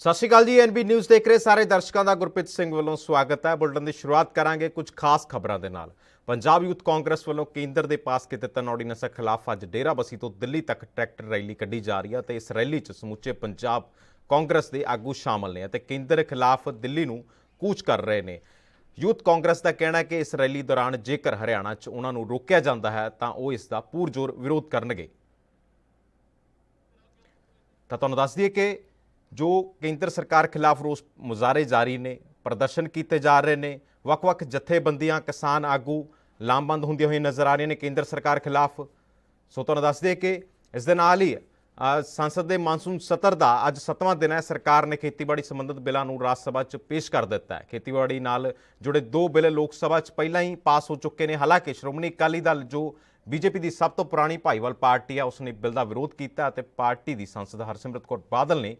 ਸਤਿ ਸ਼੍ਰੀ ਅਕਾਲ ਜੀ। ਐਨਬੀ ਨਿਊਜ਼ ਦੇਖ ਰਹੇ ਸਾਰੇ ਦਰਸ਼ਕਾਂ ਦਾ ਗੁਰਪ੍ਰੀਤ ਸਿੰਘ ਵੱਲੋਂ ਸਵਾਗਤ ਹੈ। ਬੁਲੇਟਿਨ ਦੀ ਸ਼ੁਰੂਆਤ ਕਰਾਂਗੇ ਕੁਝ ਖਾਸ ਖਬਰਾਂ ਦੇ ਨਾਲ। ਪੰਜਾਬ ਯੂਥ ਕਾਂਗਰਸ ਵੱਲੋਂ ਕੇਂਦਰ ਦੇ ਪਾਸ ਕੀਤੇ 3 ਆਰਡੀਨੈਂਸਾਂ ਖਿਲਾਫ ਅੱਜ ਡੇਰਾਬੱਸੀ ਤੋਂ ਦਿੱਲੀ ਤੱਕ ਟਰੈਕਟਰ ਰੈਲੀ ਕੱਢੀ ਜਾ ਰਹੀ ਹੈ ਤੇ ਇਸ ਰੈਲੀ 'ਚ ਸਮੁੱਚੇ ਪੰਜਾਬ ਕਾਂਗਰਸ ਦੇ ਆਗੂ ਸ਼ਾਮਲ ਨੇ ਅਤੇ ਕੇਂਦਰ ਖਿਲਾਫ ਦਿੱਲੀ ਨੂੰ ਕੂਚ ਕਰ ਰਹੇ ਨੇ। ਯੂਥ ਕਾਂਗਰਸ ਦਾ ਕਹਿਣਾ ਹੈ ਕਿ ਇਸ ਰੈਲੀ ਦੌਰਾਨ ਜੇਕਰ ਹਰਿਆਣਾ 'ਚ ਉਹਨਾਂ ਨੂੰ ਰੋਕਿਆ ਜਾਂਦਾ ਹੈ ਤਾਂ ਉਹ ਇਸ ਦਾ ਪੂਰਜ਼ੋਰ ਵਿਰੋਧ ਕਰਨਗੇ। ਤਾਂ ਤੁਹਾਨੂੰ ਦੱਸ ਦਈਏ ਕਿ जो केंद्र सरकार खिलाफ रोस मुजाहरे जारी ने, प्रदर्शन किए जा रहे हैं। ਵੱਖ-ਵੱਖ जथेबंदियां किसान आगू लामबंद होंदियां हुई नज़र आ रही ने केंद्र सरकार खिलाफ। सो तुहानूं दस दिए कि इस दे नाल ही संसद के मानसून सत्र का अज 7वां दिन है। सरकार ने खेतीबाड़ी संबंधित बिलों को राज सभा च पेश कर दिता है। खेतीबाड़ी नाल जुड़े 2 बिल लोक सभा च पहला ही पास हो चुके हैं। हालांकि श्रोमणी अकाली दल जो बीजेपी की सब तो पुरानी भाईवाल पार्टी है उसने बिल का विरोध किया। पार्टी की सांसद हरसिमरत कौर बादल ने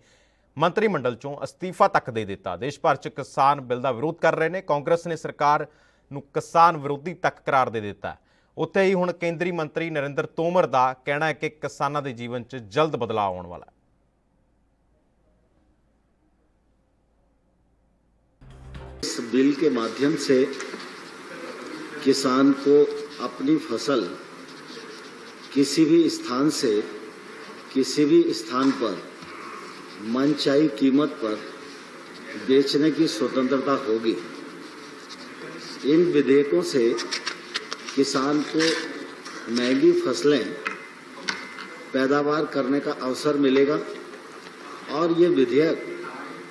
मंत्रिमंडल चों अस्तीफा तक दे दिता। देश भर च किसान बिल का विरोध कर रहे हैं। कांग्रेस ने सरकार नूं किसान विरोधी तक करार दे दिता है। उत्थे ही हुण केंद्रीय मंत्री नरेंद्र तोमर का कहना है कि किसानों के जीवन च जल्द बदलाव आने वाला है। इस बिल के माध्यम से किसान को अपनी फसल किसी भी स्थान से किसी भी स्थान पर मनचाही कीमत पर बेचने की स्वतंत्रता होगी। इन विधेयकों से किसान को महंगी फसलें पैदावार करने का अवसर मिलेगा और ये विधेयक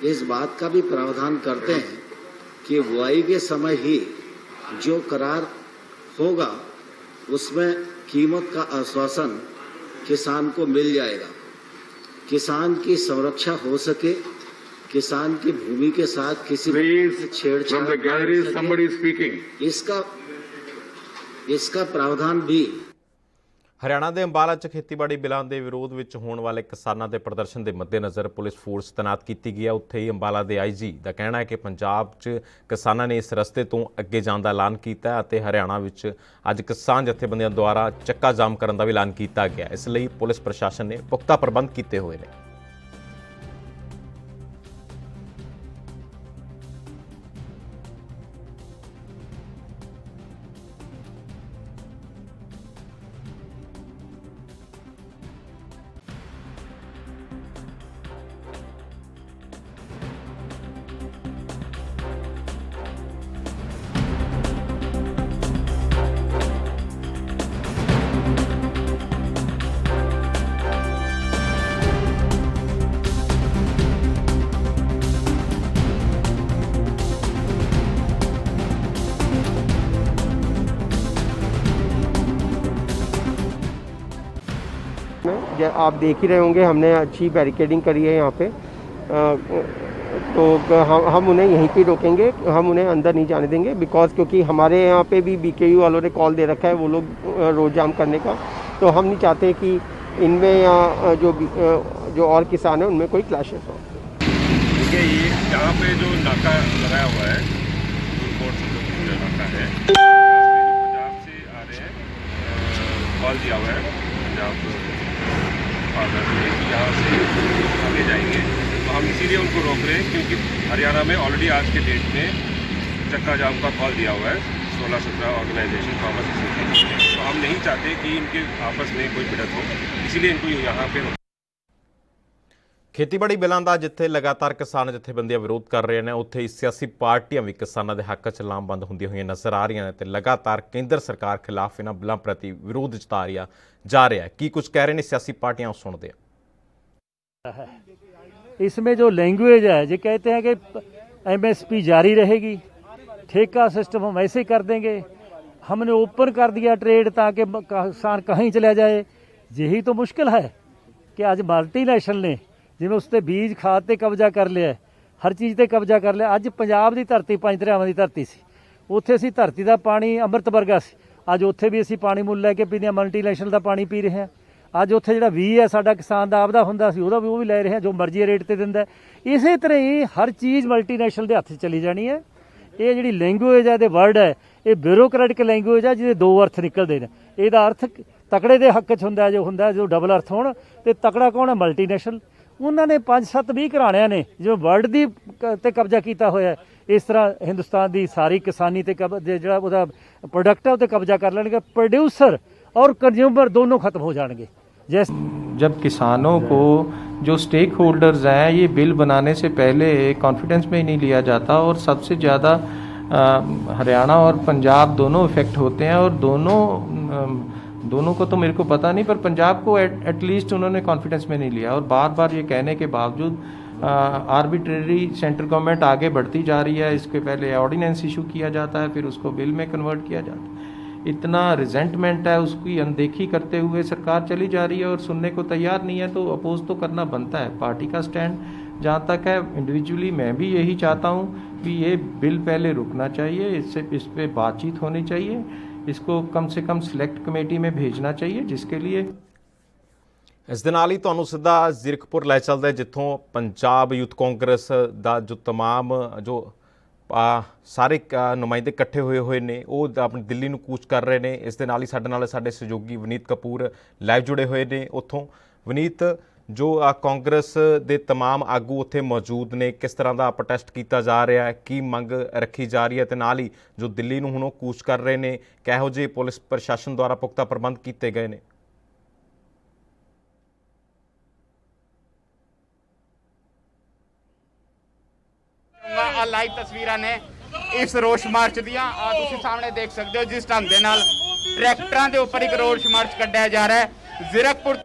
इस बात का भी प्रावधान करते हैं कि बुआई के समय ही जो करार होगा उसमें कीमत का आश्वासन किसान को मिल जाएगा। किसान की संरक्षा हो सके, किसान की भूमि के साथ किसी छेड़छाड़ इसका प्रावधान भी। हरियाणा के अंबाला च खेतीबाड़ी बिलों के विरोध में होने वाले किसानों के प्रदर्शन के मद्देनज़र पुलिस फोर्स तैनात की गई है। उत्थे ही अंबाला के IG का कहना है कि पंजाब च किसानों ने इस रस्ते तो अगे जाने का ऐलान किया है। हरियाणा में अज किसान जथेबंदियों द्वारा चक्का जाम करने का भी ऐलान किया गया। इसलिए पुलिस प्रशासन ने पुख्ता प्रबंध किए हुए हैं। आप देख ही रहे होंगे हमने अच्छी बैरिकेडिंग करी है यहाँ पे। तो हम उन्हें यहीं पे रोकेंगे, हम उन्हें अंदर नहीं जाने देंगे बिकॉज क्योंकि हमारे यहाँ पे भी BKU वालों ने कॉल दे रखा है वो लोग रोड जाम करने का। तो हम नहीं चाहते कि इनमें या जो और किसान हैं उनमें कोई क्लैशेस हो। देखिए ये यहाँ पे जो नाका लगाया हुआ है जो नाका है पंजाब से आ रहे हैं। कॉल दिया हुआ है पंजाब फादर ने कि यहाँ से आगे जाएंगे, तो हम इसीलिए उनको रोक रहे हैं क्योंकि हरियाणा में ऑलरेडी आज के डेट में चक्का जाम का कॉल दिया हुआ है 16-17 ऑर्गेनाइजेशन फार्मर्स एसोसिएशन। तो हम नहीं चाहते कि इनके आपस में कोई भिड़ंत हो, इसीलिए इनको यहाँ पे। खेतीबाड़ी बिलों का जिथे लगातार किसान जथेबंदियां विरोध कर रहे हैं, उत्थे ही सियासी पार्टियां भी किसानों के हक च लामबंद होंदियां हुई नज़र आ रही हैं ते लगातार केंद्र सरकार खिलाफ इन्हां बिलों प्रति विरोध जता रहा जा रहा है। की कुछ कह रहे हैं सियासी पार्टियां, सुनते हैं। इसमें जो लैंग्वेज है जो कहते हैं कि MSP जारी रहेगी, ठेका सिस्टम हम ऐसे कर देंगे, हमने ओपन कर दिया ट्रेड ताकि किसान कहीं चला जाए। यही तो मुश्किल है कि आज मल्टीनेशनल ने जिवें उसते बीज खाद ते कब्जा कर लिया, हर चीज़ ते कब्जा कर लिया। अज पंजाब की धरती 5 दरियावां की धरती सी, उत्थे असीं धरती का पानी अमृत वर्गा सी, अज उत्थे भी असीं पानी मुल लैके पीने, मल्टीनेशनल का पानी पी रहे हैं। अज उत्थे जिहड़ा 20 है साडा किसान दा आपदा हुंदा सी ओहदा भी वो भी लै रहे हैं जो मर्जी रेट ते दिंदा है। इसे तरह ही हर चीज़ मल्टीनेशनल के हत्थ चली जानी है। ये जिहड़ी लैंगुएज है वर्ड है ये ब्यूरोक्रेटिक लैंगुएज है जिहदे 2 अर्थ निकलते हैं। ਇਹਦਾ अर्थ तकड़े के हक च हुंदा जो डबल अर्थ होण ते तकड़ा कौन है मल्टीनेशनल। ਉਹਨਾਂ ਨੇ 5-7 20 ਘਰਾਣਿਆਂ ਨੇ ਜੋ ਵਰਲਡ ਦੀ ਤੇ ਕਬਜ਼ਾ ਕੀਤਾ ਹੋਇਆ ਹੈ, ਇਸ ਤਰ੍ਹਾਂ ਹਿੰਦੁਸਤਾਨ ਦੀ ਸਾਰੀ ਕਿਸਾਨੀ ਤੇ ਜਿਹੜਾ ਉਹਦਾ प्रोडक्ट है उसे कब्जा कर लेंगे। प्रोड्यूसर और कंज्यूमर दोनों खत्म हो जाएंगे। जैसे जब किसानों को जो स्टेक होल्डर्स हैं ये बिल बनाने से पहले कॉन्फिडेंस में ही नहीं लिया जाता और सबसे ज़्यादा हरियाणा और पंजाब दोनों इफ़ेक्ट होते हैं और दोनों को तो मेरे को पता नहीं, पर पंजाब को एटलीस्ट उन्होंने कॉन्फिडेंस में नहीं लिया और बार बार ये कहने के बावजूद आर्बिट्रेरी सेंट्रल गवर्नमेंट आगे बढ़ती जा रही है। इसके पहले ऑर्डिनेंस इशू किया जाता है, फिर उसको बिल में कन्वर्ट किया जाता है। इतना रिजेंटमेंट है, उसकी अनदेखी करते हुए सरकार चली जा रही है और सुनने को तैयार नहीं है, तो अपोज तो करना बनता है। पार्टी का स्टैंड जहाँ तक है, इंडिविजुअली मैं भी यही चाहता हूँ कि ये बिल पहले रुकना चाहिए, इस पर बातचीत होनी चाहिए, इसको कम से कम सिलेक्ट कमेटी में भेजना चाहिए, जिसके लिए ਇਸ ਦੇ ਨਾਲ ਹੀ ਤੁਹਾਨੂੰ ਸਿੱਧਾ ਜ਼ੀਰਕਪੁਰ ਲੈ ਚੱਲਦਾ ਜਿੱਥੋਂ ਪੰਜਾਬ ਯੂਥ ਕਾਂਗਰਸ ਦਾ ਜੋ ਤਮਾਮ ਜੋ ਸਾਰੇ ਨੁਮਾਇੰਦੇ ਇਕੱਠੇ ਹੋਏ ਨੇ ਉਹ ਆਪਣੀ ਦਿੱਲੀ ਨੂੰ ਕੂਚ ਕਰ ਰਹੇ ਨੇ। ਇਸ ਦੇ ਨਾਲ ਹੀ ਸਾਡੇ ਸਹਿਯੋਗੀ ਵਨੀਤ ਕਪੂਰ ਲਾਈਵ ਜੁੜੇ ਹੋਏ ਨੇ ਉੱਥੋਂ। ਵਨੀਤ, ਜੋ ਕਾਂਗਰਸ ਦੇ ਤਮਾਮ ਆਗੂ ਉੱਥੇ ਮੌਜੂਦ ਨੇ, ਕਿਸ ਤਰ੍ਹਾਂ ਦਾ ਪ੍ਰੋਟੈਸਟ ਕੀਤਾ ਜਾ ਰਿਹਾ ਹੈ, ਕੀ ਮੰਗ ਰੱਖੀ ਜਾ ਰਹੀ ਹੈ, ਤੇ ਨਾਲ ਹੀ ਜੋ ਦਿੱਲੀ ਨੂੰ ਹੁਣ ਉਹ ਕੂਚ ਕਰ ਰਹੇ ਨੇ, ਕਿਹੋ ਜਿਹੇ ਪੁਲਿਸ ਪ੍ਰਸ਼ਾਸਨ ਦੁਆਰਾ ਪੁਖਤਾ ਪ੍ਰਬੰਧ ਕੀਤੇ ਗਏ ਨੇ? ਲਾਈਵ ਤਸਵੀਰਾਂ ਨੇ ਇਸ ਰੋਸ ਮਾਰਚ ਦੀਆਂ। ਤੁਸੀਂ ਸਾਹਮਣੇ ਦੇਖ ਸਕਦੇ ਹੋ ਜਿਸ ਢੰਗ ਦੇ ਨਾਲ ਟਰੈਕਟਰਾਂ ਦੇ ਉੱਪਰ ਇੱਕ ਰੋਸ ਮਾਰਚ ਕੱਢਿਆ ਜਾ ਰਿਹਾ ਹੈ। ਜ਼ੀਰਕਪੁਰ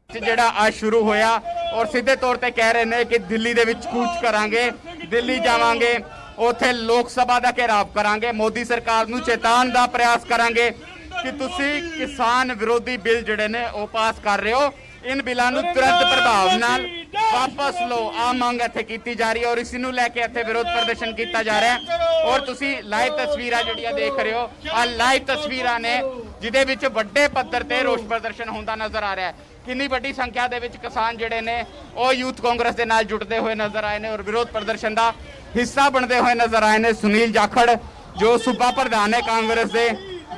ਜਿਹੜਾ ਅੱਜ ਸ਼ੁਰੂ ਹੋਇਆ ਔਰ ਸਿੱਧੇ ਤੌਰ ਤੇ ਕਹਿ ਰਹੇ ਨੇ ਕਿ ਦਿੱਲੀ ਦੇ ਵਿੱਚ ਕੂਚ ਕਰਾਂਗੇ, ਦਿੱਲੀ ਜਾਵਾਂਗੇ, ਉੱਥੇ ਲੋਕ ਸਭਾ ਦਾ ਘੇਰਾਵ ਕਰਾਂਗੇ, ਮੋਦੀ ਸਰਕਾਰ ਨੂੰ ਚੇਤਾਉਣ ਦਾ ਪ੍ਰਯਾਸ ਕਰਾਂਗੇ ਕਿ ਤੁਸੀਂ ਕਿਸਾਨ ਵਿਰੋਧੀ ਬਿੱਲ ਜਿਹੜੇ ਨੇ ਉਹ ਪਾਸ ਕਰ ਰਹੇ ਹੋ, इन बिलों तुरंत प्रभाव नाल वापस लो। आ मंग इत्थे कीती जा रही है और इसी नूं लैके इत्थे विरोध प्रदर्शन किया जा रहा है। और तुसी लाइव तस्वीरां जिहड़ियां देख रहे हो, आ लाइव तस्वीरां ने जिहदे विच वड्डे पद्धर ते रोष प्रदर्शन होंदा नज़र आ रहा है। कितनी वड्डी संख्या दे विच किसान जिहड़े ने ओ यूथ कांग्रेस दे नाल जुड़दे हुए नज़र आए ने और विरोध प्रदर्शन दा हिस्सा बनते हुए नज़र आए ने। सुनील जाखड़ जो सूबा प्रधान है कांग्रेस दे,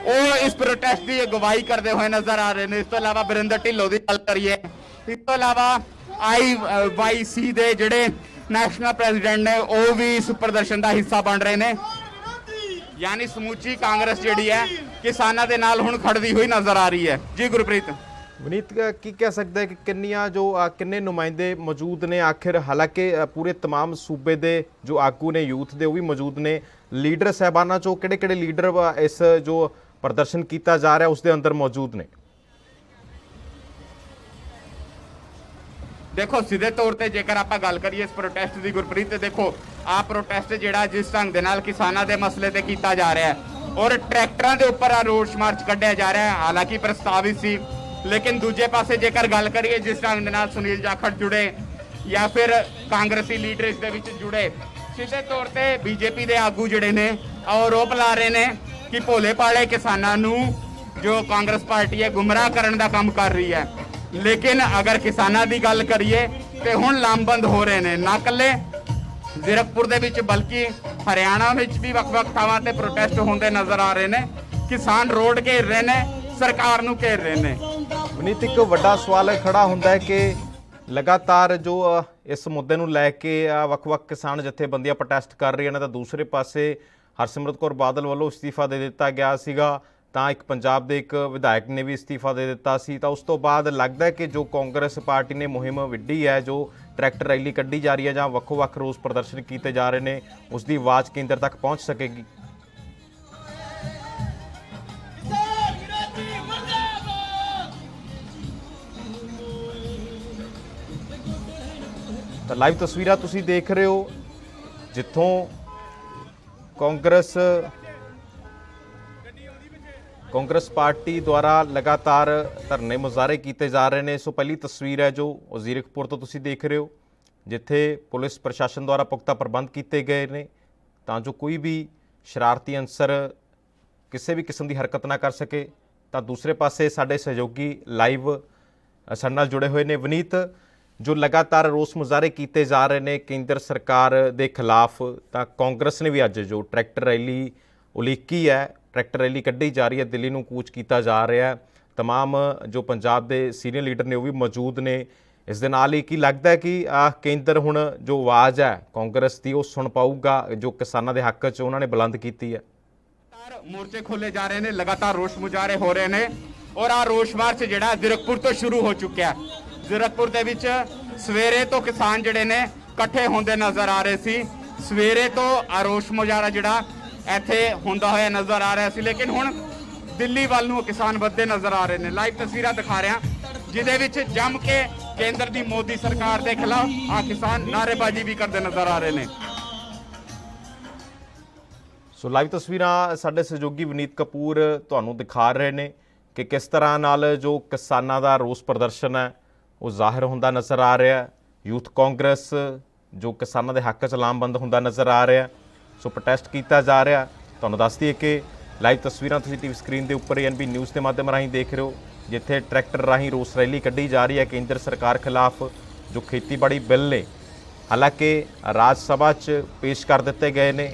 ਉਹ ਇਸ ਪ੍ਰੋਟੈਸਟ ਦੀ ਅਗਵਾਈ ਕਰਦੇ ਹੋਏ ਨਜ਼ਰ ਆ ਰਹੇ ਨੇ। ਇਸ ਤੋਂ ਇਲਾਵਾ ਬਰਿੰਦਰ ਢਿੱਲੋਂ ਦੀ ਗੱਲ ਕਰੀਏ, ਇਸ ਤੋਂ ਇਲਾਵਾ IYC ਦੇ ਜਿਹੜੇ ਨੈਸ਼ਨਲ ਪ੍ਰੈਜ਼ੀਡੈਂਟ ਨੇ ਉਹ ਵੀ ਇਸ ਪ੍ਰਦਰਸ਼ਨ ਦਾ ਹਿੱਸਾ ਬਣ ਰਹੇ ਨੇ। ਯਾਨੀ ਸਮੁੱਚੀ ਕਾਂਗਰਸ ਜਿਹੜੀ ਹੈ ਕਿਸਾਨਾਂ ਦੇ ਨਾਲ ਹੁਣ ਖੜਦੀ ਹੋਈ ਨਜ਼ਰ ਆ ਰਹੀ ਹੈ। ਜੀ ਗੁਰਪ੍ਰੀਤ। ਵਨੀਤ, ਕੀ ਕਹਿ ਸਕਦਾ ਹੈ ਕਿ ਕਿੰਨੇ ਨੁਮਾਇੰਦੇ ਮੌਜੂਦ ਨੇ ਆਖਿਰ? ਹਾਲਾਂਕਿ ਪੂਰੇ ਤਮਾਮ ਸੂਬੇ ਦੇ ਜੋ ਆਗੂ ਨੇ ਯੂਥ ਦੇ ਉਹ ਵੀ ਮੌਜੂਦ ਨੇ। ਲੀਡਰ ਸਾਹਿਬਾਨਾਂ 'ਚੋਂ ਕਿਹੜੇ ਲੀਡਰ ਇਸ ਜੋ ਪ੍ਰਦਰਸ਼ਨ ਕੀਤਾ ਜਾ ਰਿਹਾ ਉਸ ਦੇ ਅੰਦਰ ਮੌਜੂਦ ਨੇ? ਦੇਖੋ ਸਿੱਧੇ ਤੌਰ ਤੇ ਜੇਕਰ ਆਪਾਂ ਗੱਲ ਕਰੀਏ ਇਸ ਪ੍ਰੋਟੈਸਟ ਦੀ ਗੁਰਪ੍ਰੀਤ, ਤੇ ਦੇਖੋ ਆਹ ਪ੍ਰੋਟੈਸਟ ਜਿਹੜਾ ਜਿਸ ਢੰਗ ਦੇ ਨਾਲ ਕਿਸਾਨਾਂ ਦੇ ਮਸਲੇ ਤੇ ਕੀਤਾ ਜਾ ਰਿਹਾ ਹੈ ਔਰ ਟਰੈਕਟਰਾਂ ਦੇ ਉੱਪਰ ਆ ਰੋਸ ਮਾਰਚ ਕੱਢਿਆ ਜਾ ਰਿਹਾ ਹੈ, ਹਾਲਾਂਕਿ ਪ੍ਰਸਤਾਵਿਤ ਸੀ। ਲੇਕਿਨ ਦੂਜੇ ਪਾਸੇ ਜੇਕਰ ਗੱਲ ਕਰੀਏ ਜਿਸ ਢੰਗ ਦੇ ਨਾਲ ਸੁਨੀਲ ਜਾਖੜ ਜੁੜੇ ਜਾਂ ਫਿਰ ਕਾਂਗਰਸੀ ਲੀਡਰ ਇਸ ਦੇ ਵਿੱਚ ਜੁੜੇ, ਸਿੱਧੇ ਤੌਰ ਤੇ BJP ਦੇ ਆਗੂ ਜਿਹੜੇ ਨੇ ਆਰੋਪ ਲਾ ਰਹੇ ਨੇ ਕਿ ਭੋਲੇ ਭਾਲੇ ਕਿਸਾਨਾਂ ਨੂੰ ਜੋ ਕਾਂਗਰਸ ਪਾਰਟੀ ਹੈ ਗੁੰਮਰਾਹ ਕਰਨ ਦਾ ਕੰਮ ਕਰ ਰਹੀ ਹੈ। ਲੇਕਿਨ ਅਗਰ ਕਿਸਾਨਾਂ ਦੀ ਗੱਲ ਕਰੀਏ ਤੇ ਹੁਣ ਲਾਮਬੰਦ ਹੋ ਰਹੇ ਨੇ, ਨਾ ਇਕੱਲੇ ਜ਼ੀਰਕਪੁਰ ਦੇ ਵਿੱਚ ਬਲਕਿ ਹਰਿਆਣਾ ਵਿੱਚ ਵੀ ਵੱਖ-ਵੱਖ ਥਾਵਾਂ ਤੇ ਪ੍ਰੋਟੈਸਟ ਹੁੰਦੇ ਨਜ਼ਰ ਆ ਰਹੇ ਨੇ। ਕਿਸਾਨ ਰੋਡ ਘੇਰ ਰਹੇ ਨੇ, ਸਰਕਾਰ ਨੂੰ ਘੇਰ ਰਹੇ ਨੇ। ਵਨੀਤ, ਇੱਕ ਵੱਡਾ ਸਵਾਲ ਖੜਾ ਹੁੰਦਾ ਹੈ ਕਿ ਲਗਾਤਾਰ ਜੋ ਇਸ ਮੁੱਦੇ ਨੂੰ ਲੈ ਕੇ ਵੱਖ-ਵੱਖ ਕਿਸਾਨ ਜਥੇਬੰਦੀਆਂ ਪ੍ਰੋਟੈਸਟ ਕਰ ਰਹੀਆਂ ਨੇ, ਤਾਂ ਦੂਸਰੇ ਪਾਸੇ ਹਰਸਿਮਰਤ ਕੌਰ ਬਾਦਲ ਵੱਲੋਂ ਅਸਤੀਫਾ ਦੇ ਦਿੱਤਾ ਗਿਆ ਸੀਗਾ, ਤਾਂ ਇੱਕ ਪੰਜਾਬ ਦੇ ਇੱਕ ਵਿਧਾਇਕ ਨੇ ਵੀ ਅਸਤੀਫਾ ਦੇ ਦਿੱਤਾ ਸੀ। ਤਾਂ ਉਸ ਤੋਂ ਬਾਅਦ ਲੱਗਦਾ ਹੈ ਕਿ ਜੋ ਕਾਂਗਰਸ ਪਾਰਟੀ ਨੇ ਮੁਹਿੰਮ ਵਿੱਢੀ ਹੈ, ਜੋ ਟਰੈਕਟਰ ਰੈਲੀ ਕੱਢੀ ਜਾ ਰਹੀ ਹੈ ਜਾਂ ਵੱਖੋ-ਵੱਖ ਰੋਸ ਪ੍ਰਦਰਸ਼ਨ ਕੀਤੇ ਜਾ ਰਹੇ ਨੇ, ਉਸ ਦੀ ਆਵਾਜ਼ ਕੇਂਦਰ ਤੱਕ ਪਹੁੰਚ ਸਕੇਗੀ। ਤਾਂ ਲਾਈਵ ਤਸਵੀਰਾਂ ਤੁਸੀਂ ਦੇਖ ਰਹੇ ਹੋ ਜਿੱਥੋਂ ਕਾਂਗਰਸ ਪਾਰਟੀ ਦੁਆਰਾ ਲਗਾਤਾਰ ਧਰਨੇ ਮੁਜ਼ਾਹਰੇ ਕੀਤੇ ਜਾ ਰਹੇ ਨੇ। ਸੋ ਪਹਿਲੀ ਤਸਵੀਰ ਹੈ ਜੋ ਜ਼ੀਰਕਪੁਰ ਤੋਂ ਤੁਸੀਂ ਦੇਖ ਰਹੇ ਹੋ, ਜਿੱਥੇ ਪੁਲਿਸ ਪ੍ਰਸ਼ਾਸਨ ਦੁਆਰਾ ਪੁਖਤਾ ਪ੍ਰਬੰਧ ਕੀਤੇ ਗਏ ਨੇ ਤਾਂ ਜੋ ਕੋਈ ਵੀ ਸ਼ਰਾਰਤੀ ਅਨਸਰ ਕਿਸੇ ਵੀ ਕਿਸਮ ਦੀ ਹਰਕਤ ਨਾ ਕਰ ਸਕੇ। ਤਾਂ ਦੂਸਰੇ ਪਾਸੇ ਸਾਡੇ ਸਹਿਯੋਗੀ ਲਾਈਵ ਸਾਡੇ ਨਾਲ ਜੁੜੇ ਹੋਏ ਨੇ। ਵਨੀਤ, ਜੋ ਲਗਾਤਾਰ ਰੋਸ ਮੁਜ਼ਾਹਰੇ ਕੀਤੇ ਜਾ ਰਹੇ ਨੇ ਕੇਂਦਰ ਸਰਕਾਰ ਦੇ ਖਿਲਾਫ, ਤਾਂ ਕਾਂਗਰਸ ਨੇ ਵੀ ਅੱਜ ਜੋ ਟਰੈਕਟਰ ਰੈਲੀ ਉਲੀਕੀ ਹੈ, ਟਰੈਕਟਰ ਰੈਲੀ ਕੱਢੀ ਜਾ ਰਹੀ ਹੈ, ਦਿੱਲੀ ਨੂੰ ਕੂਚ ਕੀਤਾ ਜਾ ਰਿਹਾ ਹੈ। ਤਮਾਮ ਜੋ ਪੰਜਾਬ ਦੇ ਸੀਨੀਅਰ ਲੀਡਰ ਨੇ ਉਹ ਵੀ ਮੌਜੂਦ ਨੇ। ਇਸ ਦੇ ਨਾਲ ਹੀ ਕੀ ਲੱਗਦਾ ਹੈ ਕਿ ਕੇਂਦਰ ਹੁਣ ਜੋ ਆਵਾਜ਼ ਹੈ ਕਾਂਗਰਸ ਦੀ ਉਹ ਸੁਣ ਪਾਊਗਾ ਜੋ ਕਿਸਾਨਾਂ ਦੇ ਹੱਕ 'ਚ ਉਹਨਾਂ ਨੇ ਬੁਲੰਦ ਕੀਤੀ ਹੈ? ਮੋਰਚੇ ਖੋਲੇ ਜਾ ਰਹੇ ਨੇ, ਲਗਾਤਾਰ ਰੋਸ ਮੁਜ਼ਾਹਰੇ ਹੋ ਰਹੇ ਨੇ ਔਰ ਆ ਰੋਸ ਮਾਰਚ ਜਿਹੜਾ ਜ਼ੀਰਕਪੁਰ ਤੋਂ ਸ਼ੁਰੂ ਹੋ ਚੁੱਕਿਆ। ਜ਼ੀਰਕਪੁਰ ਦੇ ਵਿੱਚ ਸਵੇਰੇ ਤੋਂ ਕਿਸਾਨ ਜਿਹੜੇ ਨੇ ਇਕੱਠੇ ਹੁੰਦੇ ਨਜ਼ਰ ਆ ਰਹੇ ਸੀ। ਸਵੇਰੇ ਤੋਂ ਆ ਰੋਸ ਮੁਜ਼ਾਹਰਾ ਜਿਹੜਾ ਇੱਥੇ ਹੁੰਦਾ ਹੋਇਆ ਨਜ਼ਰ ਆ ਰਿਹਾ ਸੀ, ਲੇਕਿਨ ਹੁਣ ਦਿੱਲੀ ਵੱਲ ਨੂੰ ਕਿਸਾਨ ਵੱਧਦੇ ਨਜ਼ਰ ਆ ਰਹੇ ਨੇ। ਲਾਈਵ ਤਸਵੀਰਾਂ ਦਿਖਾ ਰਿਹਾ ਜਿਹਦੇ ਵਿੱਚ ਜੰਮ ਕੇ ਕੇਂਦਰ ਦੀ ਮੋਦੀ ਸਰਕਾਰ ਦੇ ਖਿਲਾਫ ਆ ਕਿਸਾਨ ਨਾਅਰੇਬਾਜ਼ੀ ਵੀ ਕਰਦੇ ਨਜ਼ਰ ਆ ਰਹੇ ਨੇ। ਸੋ ਲਾਈਵ ਤਸਵੀਰਾਂ ਸਾਡੇ ਸਹਿਯੋਗੀ ਵਿਨੀਤ ਕਪੂਰ ਤੁਹਾਨੂੰ ਦਿਖਾ ਰਹੇ ਨੇ ਕਿ ਕਿਸ ਤਰ੍ਹਾਂ ਨਾਲ ਜੋ ਕਿਸਾਨਾਂ ਦਾ ਰੋਸ ਪ੍ਰਦਰਸ਼ਨ ਹੈ ਉਹ ਜ਼ਾਹਿਰ ਹੁੰਦਾ ਨਜ਼ਰ ਆ ਰਿਹਾ। ਯੂਥ ਕਾਂਗਰਸ ਜੋ ਕਿਸਾਨਾਂ ਦੇ ਹੱਕ 'ਚ ਲਾਮਬੰਦ ਹੁੰਦਾ ਨਜ਼ਰ ਆ ਰਿਹਾ। ਸੋ ਪ੍ਰੋਟੈਸਟ ਕੀਤਾ ਜਾ ਰਿਹਾ। ਤੁਹਾਨੂੰ ਦੱਸ ਦਈਏ ਕਿ ਲਾਈਵ ਤਸਵੀਰਾਂ ਤੁਸੀਂ ਟੀਵੀ ਸਕਰੀਨ ਦੇ ਉੱਪਰ ਐਨਬੀ ਨਿਊਜ਼ ਦੇ ਮਾਧਿਅਮ ਰਾਹੀਂ ਦੇਖ ਰਹੇ ਹੋ, ਜਿੱਥੇ ਟਰੈਕਟਰ ਰਾਹੀਂ ਰੋਸ ਰੈਲੀ ਕੱਢੀ ਜਾ ਰਹੀ ਹੈ ਕੇਂਦਰ ਸਰਕਾਰ ਖਿਲਾਫ ਜੋ ਖੇਤੀਬਾੜੀ ਬਿੱਲ ਨੇ। ਹਾਲਾਂਕਿ ਰਾਜ ਸਭਾ 'ਚ ਪੇਸ਼ ਕਰ ਦਿੱਤੇ ਗਏ ਨੇ।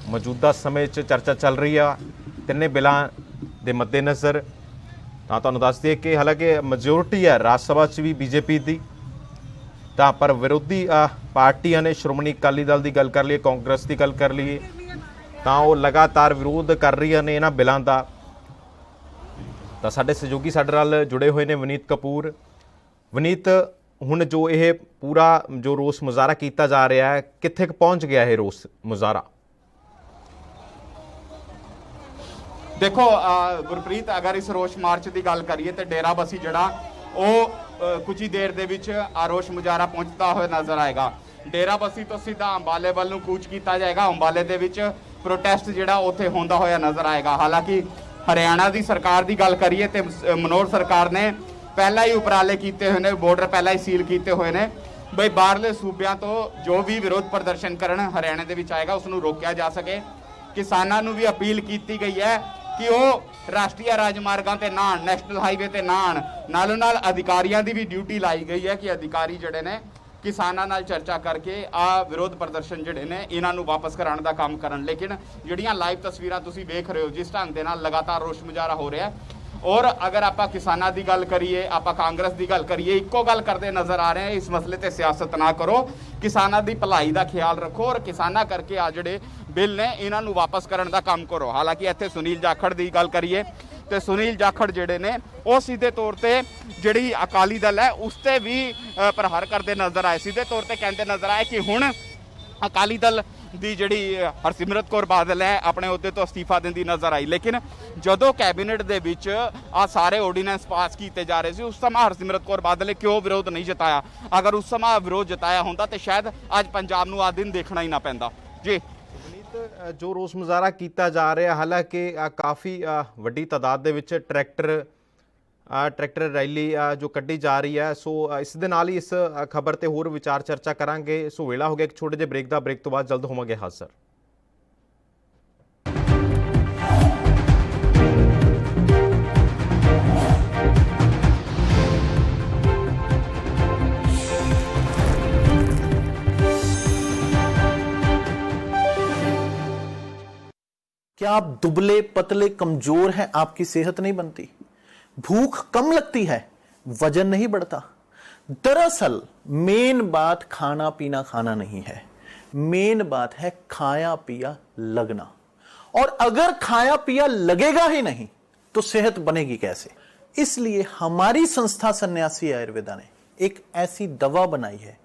ਮੌਜੂਦਾ ਸਮੇਂ 'ਚ ਚਰਚਾ ਚੱਲ ਰਹੀ ਆ ਤਿੰਨੇ ਬਿੱਲਾਂ ਦੇ ਮੱਦੇਨਜ਼ਰ। ਤਾਂ ਤੁਹਾਨੂੰ ਦੱਸ ਦਈਏ ਕਿ ਹਾਲਾਂਕਿ ਮੈਜੋਰਿਟੀ ਹੈ ਰਾਜ ਸਭਾ 'ਚ ਵੀ ਬੀਜੇਪੀ ਦੀ, ਤਾਂ ਪਰ ਵਿਰੋਧੀ ਪਾਰਟੀਆਂ ਨੇ ਸ਼੍ਰੋਮਣੀ ਅਕਾਲੀ ਦਲ ਦੀ ਗੱਲ ਕਰ ਲਈਏ, ਕਾਂਗਰਸ ਦੀ ਗੱਲ ਕਰ ਲਈਏ, ਤਾਂ ਉਹ ਲਗਾਤਾਰ ਵਿਰੋਧ ਕਰ ਰਹੀਆਂ ਨੇ ਇਹਨਾਂ ਬਿੱਲਾਂ ਦਾ। ਤਾਂ ਸਾਡੇ ਸਹਿਯੋਗੀ ਸਾਡੇ ਨਾਲ ਜੁੜੇ ਹੋਏ ਨੇ ਵਿਨੀਤ ਕਪੂਰ। ਵਿਨੀਤ, ਹੁਣ ਜੋ ਇਹ ਪੂਰਾ ਜੋ ਰੋਸ ਮੁਜ਼ਾਹਰਾ ਕੀਤਾ ਜਾ ਰਿਹਾ ਹੈ, ਕਿੱਥੇ ਕੁ ਪਹੁੰਚ ਗਿਆ ਇਹ ਰੋਸ ਮੁਜ਼ਾਹਰਾ? ਦੇਖੋ ਗੁਰਪ੍ਰੀਤ, ਅਗਰ ਇਸ ਰੋਸ ਮਾਰਚ ਦੀ ਗੱਲ ਕਰੀਏ ਤੇ ਡੇਰਾਬੱਸੀ ਜਿਹੜਾ ਉਹ ਕੁਝ ਹੀ ਦੇਰ ਦੇ ਵਿੱਚ ਰੋਸ ਮੁਜ਼ਾਹਰਾ ਪਹੁੰਚਦਾ ਹੋਇਆ ਨਜ਼ਰ ਆਏਗਾ। ਡੇਰਾਬੱਸੀ ਤੋਂ ਸਿੱਧਾ ਅੰਬਾਲੇ ਵੱਲ ਨੂੰ ਕੂਚ ਕੀਤਾ ਜਾਏਗਾ। ਅੰਬਾਲੇ ਦੇ ਵਿੱਚ ਪ੍ਰੋਟੈਸਟ ਜਿਹੜਾ ਉੱਥੇ ਹੁੰਦਾ ਹੋਇਆ ਨਜ਼ਰ ਆਏਗਾ। ਹਾਲਾਂਕਿ ਹਰਿਆਣਾ ਦੀ ਸਰਕਾਰ ਦੀ ਗੱਲ ਕਰੀਏ ਤੇ ਮਨੋਹਰ ਸਰਕਾਰ ਨੇ ਪਹਿਲਾਂ ਹੀ ਉਪਰਾਲੇ ਕੀਤੇ ਹੋਏ ਨੇ, ਬਾਰਡਰ ਪਹਿਲਾਂ ਹੀ ਸੀਲ ਕੀਤੇ ਹੋਏ ਨੇ ਬਈ ਬਾਹਰਲੇ ਸੂਬਿਆਂ ਤੋਂ ਜੋ ਵੀ ਵਿਰੋਧ ਪ੍ਰਦਰਸ਼ਨ ਕਰਨ ਹਰਿਆਣਾ ਦੇ ਵਿੱਚ ਆਏਗਾ ਉਸ ਨੂੰ ਰੋਕਿਆ ਜਾ ਸਕੇ। ਕਿਸਾਨਾਂ ਨੂੰ ਵੀ ਅਪੀਲ ਕੀਤੀ ਗਈ ਹੈ ਕਿ ਉਹ ਰਾਸ਼ਟਰੀ ਰਾਜਮਾਰਗਾਂ ਤੇ ਨਾ ਆਉਣ, ਨੈਸ਼ਨਲ ਹਾਈਵੇ ਤੇ ਨਾ ਆਉਣ। ਨਾਲੋਂ ਨਾਲ ਅਧਿਕਾਰੀਆਂ ਦੀ ਵੀ ਡਿਊਟੀ ਲਾਈ ਗਈ ਹੈ ਕਿ ਅਧਿਕਾਰੀ ਜਿਹੜੇ ਨੇ ਕਿਸਾਨਾਂ ਨਾਲ ਚਰਚਾ ਕਰਕੇ ਵਿਰੋਧ ਪ੍ਰਦਰਸ਼ਨ ਜਿਹੜੇ ਨੇ ਇਹਨਾਂ ਨੂੰ ਵਾਪਸ ਕਰਾਉਣ ਦਾ ਕੰਮ ਕਰਨ। ਲੇਕਿਨ ਜਿਹੜੀਆਂ ਲਾਈਵ ਤਸਵੀਰਾਂ ਤੁਸੀਂ ਵੇਖ ਰਹੇ ਹੋ ਜਿਸ ਢੰਗ ਦੇ ਨਾਲ ਲਗਾਤਾਰ ਰੋਸ ਮੁਜ਼ਾਹਰਾ ਹੋ ਰਿਹਾ, ਔਰ ਅਗਰ ਆਪਾਂ ਕਿਸਾਨਾਂ ਦੀ ਗੱਲ ਕਰੀਏ, ਆਪਾਂ ਕਾਂਗਰਸ ਦੀ ਗੱਲ ਕਰੀਏ, ਇੱਕੋ ਗੱਲ ਕਰਦੇ ਨਜ਼ਰ ਆ ਰਹੇ ਹੈ, ਇਸ ਮਸਲੇ ਤੇ ਸਿਆਸਤ ਨਾ ਕਰੋ, ਕਿਸਾਨਾਂ ਦੀ ਭਲਾਈ ਦਾ ਖਿਆਲ ਰੱਖੋ ਔਰ ਕਿਸਾਨਾਂ ਕਰਕੇ ਆ ਜਿਹੜੇ ਬਿੱਲ ਨੇ ਇਹਨਾਂ ਨੂੰ ਵਾਪਸ ਕਰਨ ਦਾ ਕੰਮ ਕਰੋ। ਹਾਲਾਂਕਿ ਇੱਥੇ ਸੁਨੀਲ ਜਾਖੜ ਦੀ ਗੱਲ ਕਰੀਏ ਤੇ ਸੁਨੀਲ ਜਾਖੜ ਜਿਹੜੇ ਨੇ ਉਹ ਸਿੱਧੇ ਤੌਰ ਤੇ ਜਿਹੜੀ ਅਕਾਲੀ ਦਲ ਹੈ ਉਸ ਤੇ ਵੀ ਪ੍ਰਹਾਰ ਕਰਦੇ ਨਜ਼ਰ ਆਏ। ਸਿੱਧੇ ਤੌਰ ਤੇ ਕਹਿੰਦੇ ਨਜ਼ਰ ਆਏ ਕਿ ਹੁਣ ਅਕਾਲੀ ਦਲ ਦੀ ਜਿਹੜੀ ਹਰਸਿਮਰਤ ਕੌਰ ਬਾਦਲ ਹੈ ਆਪਣੇ ਅਹੁਦੇ ਤੋਂ ਅਸਤੀਫਾ ਦਿੰਦੀ ਨਜ਼ਰ ਆਈ। ਲੇਕਿਨ ਜਦੋਂ ਕੈਬਨਿਟ ਦੇ ਵਿੱਚ ਸਾਰੇ ਆਰਡੀਨੈਂਸ ਪਾਸ ਕੀਤੇ ਜਾ ਰਹੇ ਸੀ ਉਸ ਸਮਾਂ ਹਰਸਿਮਰਤ ਕੌਰ ਬਾਦਲ ਨੇ ਕਿਉਂ ਵਿਰੋਧ ਨਹੀਂ ਜਤਾਇਆ? ਅਗਰ ਉਸ ਸਮਾਂ ਵਿਰੋਧ ਜਤਾਇਆ ਹੁੰਦਾ ਤੇ ਸ਼ਾਇਦ ਅੱਜ ਪੰਜਾਬ ਨੂੰ ਆ ਦਿਨ ਦੇਖਣਾ ਹੀ ਨਾ ਪੈਂਦਾ। ਜੀ ਜੋ ਰੋਸ ਮੁਜ਼ਾਹਰਾ ਕੀਤਾ ਜਾ ਰਿਹਾ, ਹਾਲਾਂਕਿ ਕਾਫੀ ਵੱਡੀ ਤਾਦਾਦ ਦੇ ਵਿੱਚ ਟਰੈਕਟਰ ਰੈਲੀ ਜੋ ਕੱਢੀ ਜਾ ਰਹੀ ਹੈ। ਸੋ ਇਸ ਦੇ ਨਾਲ ਹੀ ਇਸ ਖਬਰ ਤੇ ਹੋਰ ਵਿਚਾਰ ਚਰਚਾ ਕਰਾਂਗੇ। ਸੋ ਵੇਲਾ ਹੋ ਗਿਆ ਇੱਕ ਛੋਟੇ ਜਿਹੇ ਬ੍ਰੇਕ ਦਾ। ਬ੍ਰੇਕ ਤੋਂ ਬਾਅਦ ਜਲਦ ਹੋਵਾਂਗੇ ਹਾਜ਼ਰ। क्या आप दुबले पतले कमजोर हैं? आपकी सेहत नहीं बनती, भूख कम लगती है, वजन नहीं बढ़ता? दरअसल मेन बात खाना पीना खाना नहीं है, मेन बात है खाया पिया लगना। और अगर खाया पिया लगेगा ही नहीं तो सेहत बनेगी कैसे? इसलिए हमारी संस्था सन्यासी आयुर्वेदा ने एक ऐसी दवा बनाई है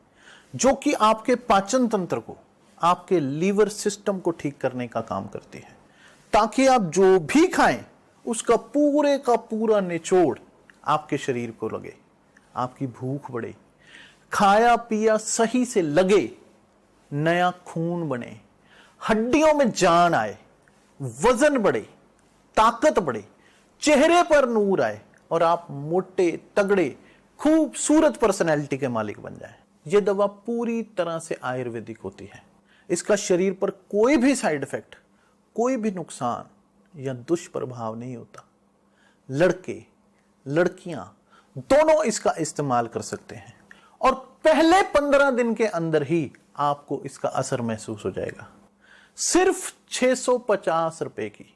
जो कि आपके पाचन तंत्र को, आपके लीवर सिस्टम को ठीक करने का काम करती है, ताकि आप जो भी खाएं उसका पूरे का पूरा निचोड़ आपके शरीर को लगे, आपकी भूख बढ़े, खाया पिया सही से लगे, नया खून बने, हड्डियों में जान आए, वजन बढ़े, ताकत बढ़े, चेहरे पर नूर आए और आप मोटे तगड़े खूबसूरत पर्सनैलिटी के मालिक बन जाएं। यह दवा पूरी तरह से आयुर्वेदिक होती है। इसका शरीर पर कोई भी साइड इफेक्ट, कोई भी नुकसान या दुष्प्रभाव नहीं होता। लड़के लड़कियां दोनों इसका इस्तेमाल कर सकते हैं और पहले 15 दिन के अंदर ही आपको इसका असर महसूस हो जाएगा। सिर्फ 650 रुपए की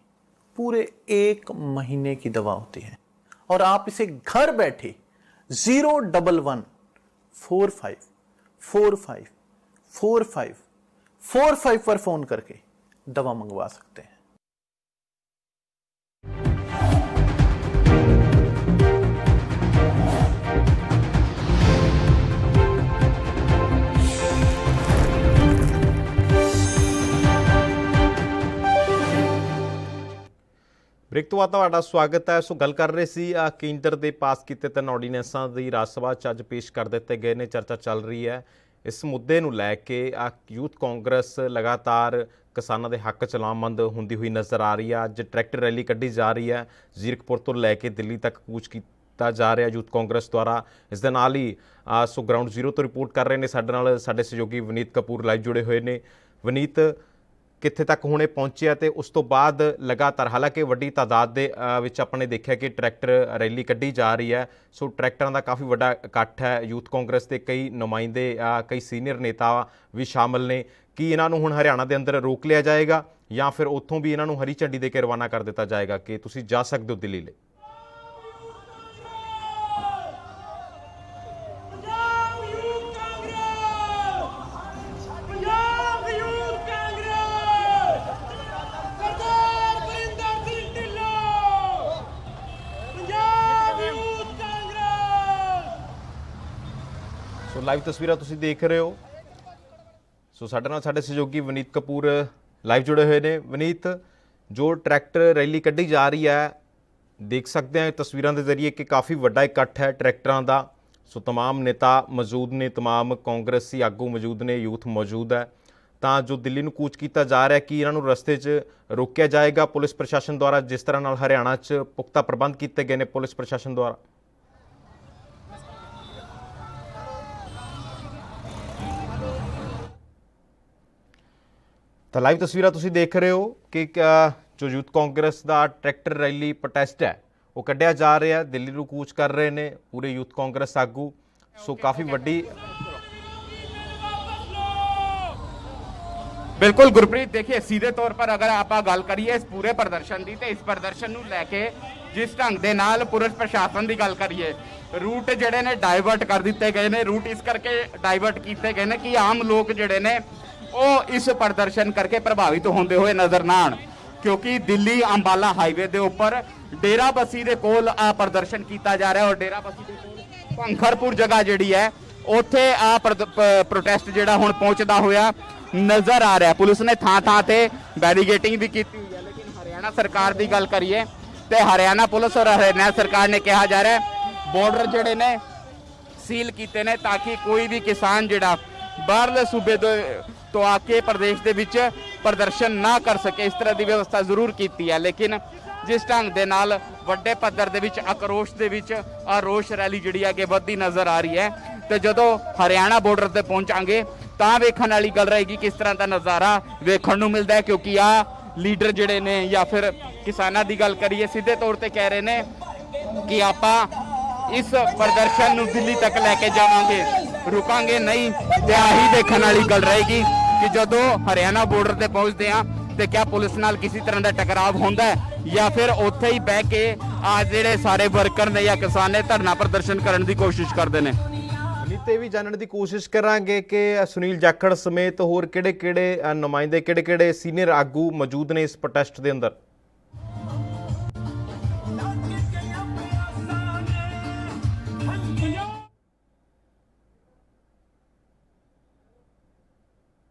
पूरे 1 महीने की दवा होती है और आप इसे घर बैठे 011 45454545 पर फोन करके दवा मंगवा सकते हैं। ਬ੍ਰੇਕ ਤੋਂ ਬਾਅਦ ਤੁਹਾਡਾ ਸਵਾਗਤ ਹੈ। ਸੋ ਗੱਲ ਕਰ ਰਹੇ ਸੀ ਕੇਂਦਰ ਦੇ ਪਾਸ ਕੀਤੇ 3 ਆਰਡੀਨੈਂਸਾਂ ਦੀ ਰਾਜ ਸਭਾ 'ਚ ਅੱਜ ਪੇਸ਼ ਕਰ ਦਿੱਤੇ ਗਏ ਨੇ। ਚਰਚਾ ਚੱਲ ਰਹੀ ਹੈ ਇਸ ਮੁੱਦੇ ਨੂੰ ਲੈ ਕੇ। ਯੂਥ ਕਾਂਗਰਸ ਲਗਾਤਾਰ ਕਿਸਾਨਾਂ ਦੇ ਹੱਕ 'ਚ ਲਾਮਬੰਦ ਹੁੰਦੀ ਹੋਈ ਨਜ਼ਰ ਆ ਰਹੀ ਹੈ। ਅੱਜ ਟਰੈਕਟਰ ਰੈਲੀ ਕੱਢੀ ਜਾ ਰਹੀ ਹੈ, ਜ਼ੀਰਕਪੁਰ ਤੋਂ ਲੈ ਕੇ ਦਿੱਲੀ ਤੱਕ ਕੂਚ ਕੀਤਾ ਜਾ ਰਿਹਾ ਯੂਥ ਕਾਂਗਰਸ ਦੁਆਰਾ। ਇਸ ਦੇ ਨਾਲ ਹੀ ਸੋ ਗਰਾਊਂਡ ਜ਼ੀਰੋ ਤੋਂ ਰਿਪੋਰਟ ਕਰ ਰਹੇ ਨੇ ਸਾਡੇ ਨਾਲ ਸਾਡੇ ਸਹਿਯੋਗੀ ਵਨੀਤ ਕਪੂਰ ਲਾਈਵ ਜੁੜੇ ਹੋਏ ਨੇ। ਵਨੀਤ, ਕਿੱਥੇ ਤੱਕ ਹੁਣੇ ਪਹੁੰਚਿਆ ਤੇ ਉਸ ਤੋਂ ਬਾਅਦ ਲਗਾਤਾਰ ਹਾਲਾਂਕਿ ਵੱਡੀ ਤਾਦਾਦ ਦੇ ਵਿੱਚ ਆਪਾਂ ਨੇ ਦੇਖਿਆ ਕਿ ਟਰੈਕਟਰ ਰੈਲੀ ਕੱਢੀ ਜਾ ਰਹੀ ਹੈ। ਸੋ ਟਰੈਕਟਰਾਂ ਦਾ ਕਾਫੀ ਵੱਡਾ ਇਕੱਠ ਹੈ। ਯੂਥ ਕਾਂਗਰਸ ਦੇ ਕਈ ਨੁਮਾਇੰਦੇ ਕਈ ਸੀਨੀਅਰ ਨੇਤਾ ਵੀ ਸ਼ਾਮਲ ਨੇ। ਕੀ ਇਹਨਾਂ ਨੂੰ ਹੁਣ ਹਰਿਆਣਾ ਦੇ ਅੰਦਰ ਰੋਕ ਲਿਆ ਜਾਏਗਾ ਜਾਂ ਫਿਰ ਉੱਥੋਂ ਵੀ ਇਹਨਾਂ ਨੂੰ ਹਰੀ ਝੰਡੀ ਦੇ ਕੇ ਰਵਾਨਾ ਕਰ ਦਿੱਤਾ ਜਾਏਗਾ ਕਿ ਤੁਸੀਂ ਜਾ ਸਕਦੇ ਹੋ ਦਿੱਲੀ ਲਈ? ਸੋ ਲਾਈਵ ਤਸਵੀਰਾਂ ਤੁਸੀਂ ਦੇਖ ਰਹੇ ਹੋ। ਸੋ ਸਾਡੇ ਨਾਲ ਸਾਡੇ ਸਹਿਯੋਗੀ ਵਨੀਤ ਕਪੂਰ ਲਾਈਵ ਜੁੜੇ ਹੋਏ ਨੇ। ਵਨੀਤ, ਜੋ ਟਰੈਕਟਰ ਰੈਲੀ ਕੱਢੀ ਜਾ ਰਹੀ ਹੈ, ਦੇਖ ਸਕਦੇ ਹਾਂ ਤਸਵੀਰਾਂ ਦੇ ਜ਼ਰੀਏ ਕਿ ਕਾਫੀ ਵੱਡਾ ਇਕੱਠ ਹੈ ਟਰੈਕਟਰਾਂ ਦਾ। ਸੋ तमाम ਨੇਤਾ ਮੌਜੂਦ ਨੇ, तमाम ਕਾਂਗਰਸੀ ਆਗੂ ਮੌਜੂਦ ਨੇ, ਯੂਥ ਮੌਜੂਦ ਹੈ। ਤਾਂ ਜੋ ਦਿੱਲੀ ਨੂੰ ਕੂਚ ਕੀਤਾ ਜਾ ਰਿਹਾ ਕਿ ਇਹਨਾਂ ਨੂੰ ਰਸਤੇ 'ਚ ਰੋਕਿਆ ਜਾਏਗਾ ਪੁਲਿਸ ਪ੍ਰਸ਼ਾਸਨ ਦੁਆਰਾ, ਜਿਸ ਤਰ੍ਹਾਂ ਨਾਲ ਹਰਿਆਣਾ 'ਚ ਪੁਖਤਾ ਪ੍ਰਬੰਧ ਕੀਤੇ ਗਏ ਨੇ ਪੁਲਿਸ ਪ੍ਰਸ਼ਾਸਨ ਦੁਆਰਾ? ਤਾਂ ਲਾਈਵ ਤਸਵੀਰਾਂ ਤੁਸੀਂ ਦੇਖ ਰਹੇ ਹੋ ਕਿ ਜੋ ਯੂਥ ਕਾਂਗਰਸ ਦਾ ਟਰੈਕਟਰ ਰੈਲੀ ਪ੍ਰੋਟੈਸਟ ਹੈ ਉਹ ਕੱਢਿਆ ਜਾ ਰਿਹਾ। ਦਿੱਲੀ ਨੂੰ ਕੂਚ ਕਰ ਰਹੇ ਨੇ ਪੂਰੇ ਯੂਥ ਕਾਂਗਰਸ ਆਗੂ। ਸੋ ਕਾਫੀ ਵੱਡੀ बिल्कुल गुरप्रीत, देखिए सीधे तौर पर अगर आप गल करिए इस पूरे प्रदर्शन की, तो इस प्रदर्शन ਨੂੰ ਲੈ ਕੇ जिस ढंग ਦੇ ਨਾਲ ਪੁਲਿਸ ਪ੍ਰਸ਼ਾਸਨ ਦੀ ਗੱਲ ਕਰੀਏ, रूट ਜਿਹੜੇ ਨੇ ਡਾਇਵਰਟ ਕਰ ਦਿੱਤੇ ਗਏ ਨੇ। रूट ਇਸ ਕਰਕੇ ਡਾਇਵਰਟ ਕੀਤੇ ਗਏ ਨੇ ਕਿ ਆਮ ਲੋਕ ਜਿਹੜੇ ਨੇ ਉਹ ਇਸ ਪ੍ਰਦਰਸ਼ਨ ਕਰਕੇ ਪ੍ਰਭਾਵਿਤ ਹੁੰਦੇ ਹੋਏ ਨਜ਼ਰ ਨਾ ਆਣ, ਕਿਉਂਕਿ ਦਿੱਲੀ ਅੰਬਾਲਾ ਹਾਈਵੇ ਦੇ ਉੱਪਰ ਡੇਰਾਬੱਸੀ ਦੇ ਕੋਲ ਆ ਪ੍ਰਦਰਸ਼ਨ ਕੀਤਾ ਜਾ ਰਿਹਾ। ਔਰ ਡੇਰਾਬੱਸੀ ਦੇ ਕੋਲ ਭੰਖਰਪੁਰ ਜਗ੍ਹਾ ਜਿਹੜੀ ਹੈ ਉੱਥੇ ਆ ਪ੍ਰੋਟੈਸਟ ਜਿਹੜਾ ਹੁਣ ਪਹੁੰਚਦਾ ਹੋਇਆ ਨਜ਼ਰ ਆ ਰਿਹਾ। ਪੁਲਿਸ ਨੇ ਥਾਂ ਤੇ ਬੈਰੀਗੇਟਿੰਗ ਵੀ ਕੀਤੀ ਹੋਈ ਹੈ। ਲੇਕਿਨ ਹਰਿਆਣਾ ਸਰਕਾਰ ਦੀ ਗੱਲ ਕਰੀਏ ਤੇ ਹਰਿਆਣਾ ਪੁਲਿਸ ਔਰ ਹਰਿਆਣਾ ਸਰਕਾਰ ਨੇ ਕਿਹਾ ਜਾ ਰਿਹਾ ਬਾਰਡਰ ਜਿਹੜੇ ਨੇ ਸੀਲ ਕੀਤੇ ਨੇ ਤਾਂ ਕਿ ਕੋਈ ਵੀ ਕਿਸਾਨ ਜਿਹੜਾ ਬਾਹਰਲੇ ਸੂਬੇ ਤੋਂ ਆ ਕੇ ਪ੍ਰਦੇਸ਼ ਦੇ ਵਿੱਚ ਪ੍ਰਦਰਸ਼ਨ ਨਾ ਕਰ ਸਕੇ। ਇਸ ਤਰ੍ਹਾਂ ਦੀ ਵਿਵਸਥਾ ਜ਼ਰੂਰ ਕੀਤੀ ਹੈ। ਲੇਕਿਨ ਜਿਸ ਢੰਗ ਦੇ ਨਾਲ ਵੱਡੇ ਪੱਧਰ ਦੇ ਵਿੱਚ ਆਕਰੋਸ਼ ਦੇ ਵਿੱਚ ਆ ਰੋਸ਼ ਰੈਲੀ ਜਿਹੜੀ ਅੱਗੇ ਵੱਧਦੀ ਨਜ਼ਰ ਆ ਰਹੀ ਹੈ, ਤੇ ਜਦੋਂ ਹਰਿਆਣਾ ਬਾਰਡਰ ਤੇ ਪਹੁੰਚਾਂਗੇ ਤਾਂ ਵੇਖਣ ਵਾਲੀ ਗੱਲ ਰਹੇਗੀ ਕਿਸ ਤਰ੍ਹਾਂ ਦਾ ਨਜ਼ਾਰਾ ਵੇਖਣ ਨੂੰ ਮਿਲਦਾ ਹੈ। ਕਿਉਂਕਿ ਆ ਲੀਡਰ ਜਿਹੜੇ ਨੇ ਜਾਂ ਫਿਰ ਕਿਸਾਨਾਂ ਦੀ ਗੱਲ ਕਰੀਏ ਸਿੱਧੇ ਤੌਰ ਤੇ ਕਹਿ ਰਹੇ ਨੇ ਕਿ ਆਪਾਂ ਇਸ ਪ੍ਰਦਰਸ਼ਨ ਨੂੰ ਦਿੱਲੀ ਤੱਕ ਲੈ ਕੇ ਜਾਵਾਂਗੇ, ਰੁਕਾਂਗੇ ਨਹੀਂ। ਤੇ ਆਹੀ ਦੇਖਣ ਵਾਲੀ ਗੱਲ ਰਹੇਗੀ ਕਿ ਜਦੋਂ ਹਰਿਆਣਾ ਬਾਰਡਰ ਤੇ ਪਹੁੰਚਦੇ ਆ ਤੇ ਕਿਆ ਪੁਲਿਸ ਨਾਲ ਕਿਸੇ ਤਰ੍ਹਾਂ ਦਾ ਟਕਰਾਵ ਹੁੰਦਾ ਹੈ ਜਾਂ ਫਿਰ ਉੱਥੇ ਹੀ ਬਹਿ ਕੇ ਆ ਜਿਹੜੇ ਸਾਰੇ ਵਰਕਰ ਨੇ ਜਾਂ ਕਿਸਾਨ ਨੇ ਧਰਨਾ ਪ੍ਰਦਰਸ਼ਨ ਕਰਨ ਦੀ ਕੋਸ਼ਿਸ਼ ਕਰਦੇ ਨੇ। ਤੇ ਵੀ ਜਾਣਨ ਦੀ ਕੋਸ਼ਿਸ਼ ਕਰਾਂਗੇ ਕਿ ਸੁਨੀਲ ਜਾਖੜ ਸਮੇਤ ਹੋਰ ਕਿਹੜੇ-ਕਿਹੜੇ ਨੁਮਾਇੰਦੇ, ਕਿਹੜੇ-ਕਿਹੜੇ ਸੀਨੀਅਰ ਆਗੂ ਮੌਜੂਦ ਨੇ ਇਸ ਪ੍ਰੋਟੈਸਟ ਦੇ ਅੰਦਰ।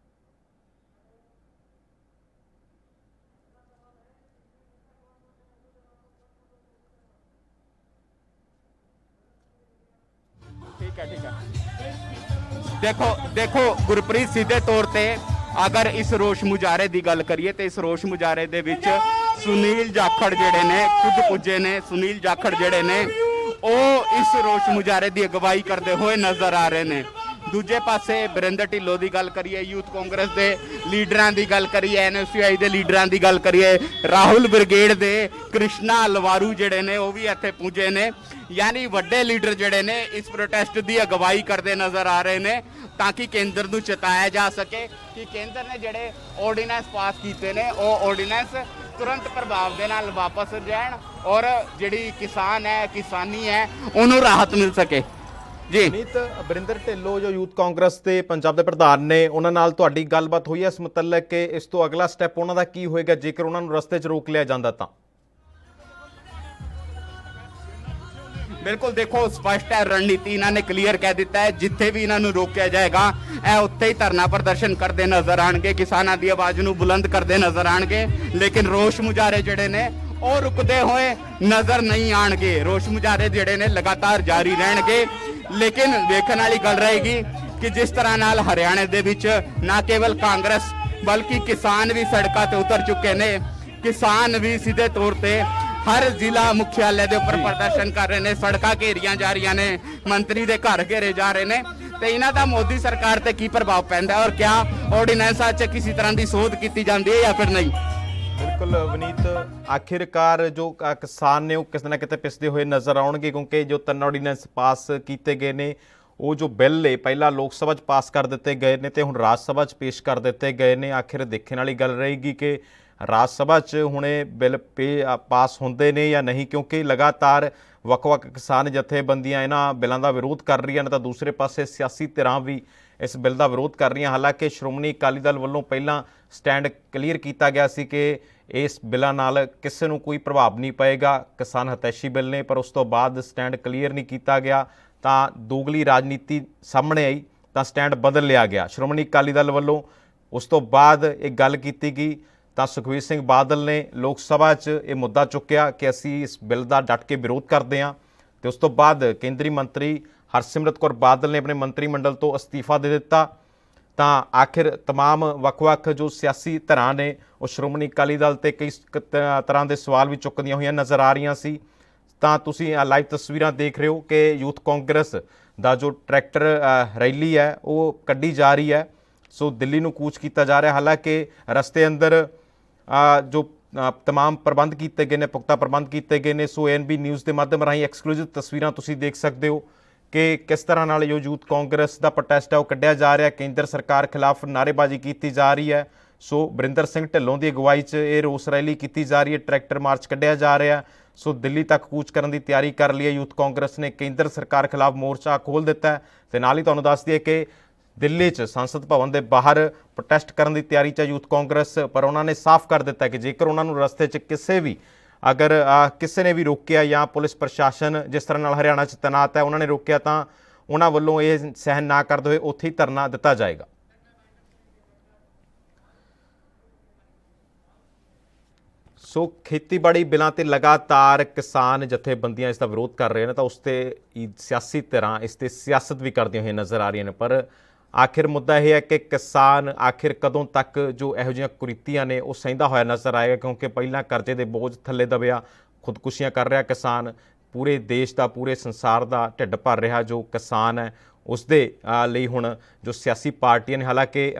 ठीक है देखो गुरप्रीत, सीधे तौर ते अगर इस रोष मुजाहरे की गल करिए तो इस रोष मुजाहरे दे विच सुनील जाखड़ जेडे ने खुद पुजे ने। सुनील जाखड़ जेडे ने ਉਹ इस रोष मुजाहरे की अगवाई करते हुए नजर आ रहे हैं। दूजे पासे बरिंदर ढिल्लों की गल करिए, यूथ कांग्रेस के लीडरां की गल करिए, NSUI के लीडरां की गल करिए, राहुल ब्रिगेड के कृष्णा अलवारू जेडे ने वो भी इत्थे पुजे ने। यानी वड्डे लीडर जेडे ने इस प्रोटेस्ट की अगवाई करते नजर आ रहे हैं ताकि केंद्र को चेताया जा सके कि केंद्र ने जेडे ऑर्डीनेंस पास किए ने वो ऑर्डीनेंस तुरंत प्रभाव के नाल वापस जान और जिहड़ी किसान है, किसानी है, उन्होंने राहत मिल सके। ਜੀ ਨੀਤ ਬਰਿੰਦਰ ਢਿੱਲੋਂ ਜੋ ਯੂਥ ਕਾਂਗਰਸ ਦੇ ਪੰਜਾਬ ਦੇ ਪ੍ਰਧਾਨ ਨੇ, ਉਹਨਾਂ ਨਾਲ ਤੁਹਾਡੀ ਗੱਲਬਾਤ ਹੋਈ ਹੈ ਇਸ ਮੁਤਲਕ ਕਿ ਇਸ ਤੋਂ ਅਗਲਾ ਸਟੈਪ ਉਹਨਾਂ ਦਾ ਕੀ ਹੋਏਗਾ ਜੇਕਰ ਉਹਨਾਂ ਨੂੰ ਰਸਤੇ 'ਚ ਰੋਕ ਲਿਆ ਜਾਂਦਾ ਤਾਂ? ਬਿਲਕੁਲ, ਦੇਖੋ ਸਪਸ਼ਟ ਹੈ ਰਣਨੀਤੀ, ਇਹਨਾਂ ਨੇ ਕਲੀਅਰ ਕਹਿ ਦਿੱਤਾ ਹੈ ਜਿੱਥੇ ਵੀ ਇਹਨਾਂ ਨੂੰ ਰੋਕਿਆ ਜਾਏਗਾ ਇਹ ਉੱਥੇ ਹੀ ਧਰਨਾ ਪ੍ਰਦਰਸ਼ਨ ਕਰਦੇ ਨਜ਼ਰ ਆਣਗੇ, ਕਿਸਾਨਾਂ ਦੀ ਆਵਾਜ਼ ਨੂੰ ਬੁਲੰਦ ਕਰਦੇ ਨਜ਼ਰ ਆਣਗੇ। ਲੇਕਿਨ ਰੋਸ਼ ਮੁਜ਼ਾਹਰੇ ਜਿਹੜੇ ਨੇ ਉਹ ਰੁਕਦੇ ਹੋਏ ਨਜ਼ਰ ਨਹੀਂ ਆਣਗੇ। ਰੋਸ਼ ਮੁਜ਼ਾਹਰੇ ਜਿਹੜੇ ਨੇ ਲਗਾਤਾਰ ਜਾਰੀ ਰਹਿਣਗੇ। ਲੇਕਿਨ ਵੇਖਣ ਵਾਲੀ ਗੱਲ ਰਹੇਗੀ ਕਿ ਜਿਸ ਤਰ੍ਹਾਂ ਨਾਲ ਹਰਿਆਣੇ ਦੇ ਵਿੱਚ ਨਾ ਕੇਵਲ ਕਾਂਗਰਸ ਬਲਕਿ ਕਿਸਾਨ ਵੀ ਸੜਕਾਂ ਤੇ ਉਤਰ ਚੁੱਕੇ ਨੇ। ਕਿਸਾਨ ਵੀ ਸਿੱਧੇ ਤੌਰ ਤੇ ਹਰ ਜ਼ਿਲ੍ਹਾ ਮੁਖਿਆਲੇ ਦੇ ਉੱਪਰ ਪ੍ਰਦਰਸ਼ਨ ਕਰ ਰਹੇ ਨੇ, ਸੜਕਾਂ ਘੇਰੀਆਂ ਜਾ ਰਹੀਆਂ ਨੇ, ਮੰਤਰੀ ਦੇ ਘਰ ਘੇਰੇ ਜਾ ਰਹੇ ਨੇ। ਤੇ ਇਹਨਾਂ ਦਾ ਮੋਦੀ ਸਰਕਾਰ ਤੇ ਕੀ ਪ੍ਰਭਾਵ ਪੈਂਦਾ ਔਰ ਕਿਆ ਆਰਡੀਨੈਂਸਾਂ 'ਚ ਕਿਸੇ ਤਰ੍ਹਾਂ ਦੀ ਸੋਧ ਕੀਤੀ ਜਾਂਦੀ ਹੈ ਜਾਂ ਫਿਰ ਨਹੀਂ? ਬਿਲਕੁਲ ਵਨੀਤ, ਆਖਿਰਕਾਰ ਜੋ ਕਿਸਾਨ ਨੇ ਉਹ ਕਿਤੇ ਨਾ ਕਿਤੇ ਪਿਸਦੇ ਹੋਏ ਨਜ਼ਰ ਆਉਣਗੇ, ਕਿਉਂਕਿ ਜੋ 3 ਆਰਡੀਨੈਂਸ ਪਾਸ ਕੀਤੇ ਗਏ ਨੇ, ਉਹ ਜੋ ਬਿੱਲ ਨੇ ਪਹਿਲਾਂ ਲੋਕ ਸਭਾ 'ਚ ਪਾਸ ਕਰ ਦਿੱਤੇ ਗਏ ਨੇ ਤੇ ਹੁਣ ਰਾਜ ਸਭਾ 'ਚ ਪੇਸ਼ ਕਰ ਦਿੱਤੇ ਗਏ ਨੇ। ਆਖਿਰ ਦੇਖਣ ਵਾਲੀ ਗੱਲ ਰਹੇਗੀ ਕਿ ਰਾਜ ਸਭਾ 'ਚ ਹੁਣ ਇਹ ਬਿੱਲ ਪਾਸ ਹੁੰਦੇ ਨੇ ਜਾਂ ਨਹੀਂ, ਕਿਉਂਕਿ ਲਗਾਤਾਰ ਵੱਖ-ਵੱਖ ਕਿਸਾਨ ਜਥੇਬੰਦੀਆਂ ਇਹਨਾਂ ਬਿੱਲਾਂ ਦਾ ਵਿਰੋਧ ਕਰ ਰਹੀਆਂ ਨੇ ਤਾਂ ਦੂਸਰੇ ਪਾਸੇ ਸਿਆਸੀ ਧਿਰਾਂ ਵੀ ਇਸ ਬਿੱਲ ਦਾ ਵਿਰੋਧ ਕਰ ਰਹੀਆਂ। ਹਾਲਾਂਕਿ ਸ਼੍ਰੋਮਣੀ ਅਕਾਲੀ ਦਲ ਵੱਲੋਂ ਪਹਿਲਾਂ ਸਟੈਂਡ ਕਲੀਅਰ ਕੀਤਾ ਗਿਆ ਸੀ ਕਿ ਇਸ ਬਿੱਲਾਂ ਨਾਲ ਕਿਸੇ ਨੂੰ ਕੋਈ ਪ੍ਰਭਾਵ ਨਹੀਂ ਪਏਗਾ, ਕਿਸਾਨ ਹਿਤੈਸ਼ੀ ਬਿੱਲ ਨੇ, ਪਰ ਉਸ ਤੋਂ ਬਾਅਦ ਸਟੈਂਡ ਕਲੀਅਰ ਨਹੀਂ ਕੀਤਾ ਗਿਆ ਤਾਂ ਦੋਗਲੀ ਰਾਜਨੀਤੀ ਸਾਹਮਣੇ ਆਈ ਤਾਂ ਸਟੈਂਡ ਬਦਲ ਲਿਆ ਗਿਆ ਸ਼੍ਰੋਮਣੀ ਅਕਾਲੀ ਦਲ ਵੱਲੋਂ। ਉਸ ਤੋਂ ਬਾਅਦ ਇੱਕ ਗੱਲ ਕੀਤੀ ਗਈ ਤਾਂ ਸੁਖਬੀਰ ਸਿੰਘ ਬਾਦਲ ਨੇ ਲੋਕ ਸਭਾ 'ਚ ਇਹ ਮੁੱਦਾ ਚੁੱਕਿਆ ਕਿ ਅਸੀਂ ਇਸ ਬਿੱਲ ਦਾ ਡਟ ਕੇ ਵਿਰੋਧ ਕਰਦੇ ਹਾਂ ਤੇ ਉਸ ਤੋਂ ਬਾਅਦ ਕੇਂਦਰੀ ਮੰਤਰੀ ਹਰਸਿਮਰਤ ਕੌਰ ਬਾਦਲ ਨੇ ਆਪਣੇ ਮੰਤਰੀ ਮੰਡਲ ਤੋਂ ਅਸਤੀਫਾ ਦੇ ਦਿੱਤਾ। ਤਾਂ ਆਖਿਰ तमाम ਵੱਖ-ਵੱਖ ਜੋ ਸਿਆਸੀ ਧਿਰਾਂ ਨੇ ਉਹ ਸ਼੍ਰੋਮਣੀ ਅਕਾਲੀ ਦਲ ਤੇ ਕਈ ਤਰ੍ਹਾਂ ਦੇ ਸਵਾਲ ਵੀ ਚੁੱਕਦੀਆਂ ਹੋਈਆਂ ਨਜ਼ਰ ਆ ਰਹੀਆਂ ਸੀ। ਤਾਂ ਤੁਸੀਂ ਲਾਈਵ ਤਸਵੀਰਾਂ ਦੇਖ ਰਹੇ ਹੋ ਕਿ ਯੂਥ ਕਾਂਗਰਸ ਦਾ ਜੋ ਟਰੈਕਟਰ ਰੈਲੀ ਹੈ ਉਹ ਕੱਢੀ ਜਾ ਰਹੀ ਹੈ। ਸੋ ਦਿੱਲੀ ਨੂੰ ਕੂਚ ਕੀਤਾ ਜਾ ਰਿਹਾ। ਹਾਲਾਂਕਿ ਰਸਤੇ ਅੰਦਰ ਜੋ तमाम ਪ੍ਰਬੰਧ ਕੀਤੇ ਗਏ ਨੇ, ਪੁਖਤਾ ਪ੍ਰਬੰਧ ਕੀਤੇ ਗਏ ਨੇ। ਸੋ ANB ਨਿਊਜ਼ ਦੇ ਮਾਧਿਅਮ ਰਾਹੀਂ ਐਕਸਕਲੂਸਿਵ ਤਸਵੀਰਾਂ ਤੁਸੀਂ ਦੇਖ ਸਕਦੇ ਹੋ ਕਿ ਕਿਸ ਤਰ੍ਹਾਂ ਨਾਲ ਜੋ ਯੂਥ ਕਾਂਗਰਸ ਦਾ ਪ੍ਰੋਟੈਸਟ ਹੈ ਉਹ ਕੱਢਿਆ ਜਾ ਰਿਹਾ। ਕੇਂਦਰ ਸਰਕਾਰ ਖਿਲਾਫ ਨਾਅਰੇਬਾਜ਼ੀ ਕੀਤੀ ਜਾ ਰਹੀ ਹੈ। ਸੋ ਬਰਿੰਦਰ ਸਿੰਘ ਢਿੱਲੋਂ ਦੀ ਅਗਵਾਈ 'ਚ ਇਹ ਰੋਸ ਰੈਲੀ ਕੀਤੀ ਜਾ ਰਹੀ ਹੈ, ਟਰੈਕਟਰ ਮਾਰਚ ਕੱਢਿਆ ਜਾ ਰਿਹਾ। ਸੋ ਦਿੱਲੀ ਤੱਕ ਕੂਚ ਕਰਨ ਦੀ ਤਿਆਰੀ ਕਰ ਲਈ ਹੈ ਯੂਥ ਕਾਂਗਰਸ ਨੇ। ਕੇਂਦਰ ਸਰਕਾਰ ਖਿਲਾਫ ਮੋਰਚਾ ਖੋਲ੍ਹ ਦਿੱਤਾ ਹੈ ਤੇ ਨਾਲ ਹੀ ਤੁਹਾਨੂੰ ਦੱਸ ਦਈਏ ਕਿ ਦਿੱਲੀ 'ਚ ਸੰਸਦ ਭਵਨ ਦੇ ਬਾਹਰ ਪ੍ਰੋਟੈਸਟ ਕਰਨ ਦੀ ਤਿਆਰੀ 'ਚ ਯੂਥ ਕਾਂਗਰਸ, ਪਰ ਉਹਨਾਂ ਨੇ ਸਾਫ਼ ਕਰ ਦਿੱਤਾ ਕਿ ਜੇਕਰ ਉਹਨਾਂ ਨੂੰ ਰਸਤੇ 'ਚ ਕਿਸੇ ਨੇ ਵੀ ਰੋਕਿਆ ਜਾਂ ਪੁਲਿਸ ਪ੍ਰਸ਼ਾਸਨ ਜਿਸ ਤਰ੍ਹਾਂ ਨਾਲ ਹਰਿਆਣਾ 'ਚ ਤੈਨਾਤ ਹੈ ਉਹਨਾਂ ਨੇ ਰੋਕਿਆ ਤਾਂ ਉਹਨਾਂ ਵੱਲੋਂ ਇਹ ਸਹਿਣ ਨਾ ਕਰਦੇ ਹੋਏ ਉੱਥੇ ਹੀ ਧਰਨਾ ਦਿੱਤਾ ਜਾਏਗਾ। ਸੋ ਖੇਤੀਬਾੜੀ ਬਿੱਲਾਂ ਤੇ ਲਗਾਤਾਰ ਕਿਸਾਨ ਜਥੇਬੰਦੀਆਂ ਇਸ ਦਾ ਵਿਰੋਧ ਕਰ ਰਹੇ ਨੇ ਤਾਂ ਉਸ ਤੇ ਸਿਆਸੀ ਧਿਰਾਂ ਇਸ ਤੇ ਸਿਆਸਤ ਵੀ ਕਰਦੀਆਂ ਹੋਈਆਂ ਨਜ਼ਰ ਆ ਰਹੀਆਂ ਨੇ। ਪਰ ਆਖਿਰ ਮੁੱਦਾ ਇਹ ਹੈ ਕਿ ਕਿਸਾਨ ਆਖਿਰ ਕਦੋਂ ਤੱਕ ਜੋ ਇਹੋ ਜਿਹੀਆਂ ਕੁਰੀਤੀਆਂ ਨੇ ਉਹ ਸਹਿੰਦਾ ਹੋਇਆ ਨਜ਼ਰ ਆਏਗਾ, ਕਿਉਂਕਿ ਪਹਿਲਾਂ ਕਰਜ਼ੇ ਦੇ ਬੋਝ ਥੱਲੇ ਦਬਿਆ ਖੁਦਕੁਸ਼ੀਆਂ ਕਰ ਰਿਹਾ ਕਿਸਾਨ, ਪੂਰੇ ਦੇਸ਼ ਦਾ ਪੂਰੇ ਸੰਸਾਰ ਦਾ ਢਿੱਡ ਭਰ ਰਿਹਾ ਜੋ ਕਿਸਾਨ ਹੈ ਉਸ ਦੇ ਲਈ ਹੁਣ ਜੋ ਸਿਆਸੀ ਪਾਰਟੀਆਂ ਨੇ, ਹਾਲਾਂਕਿ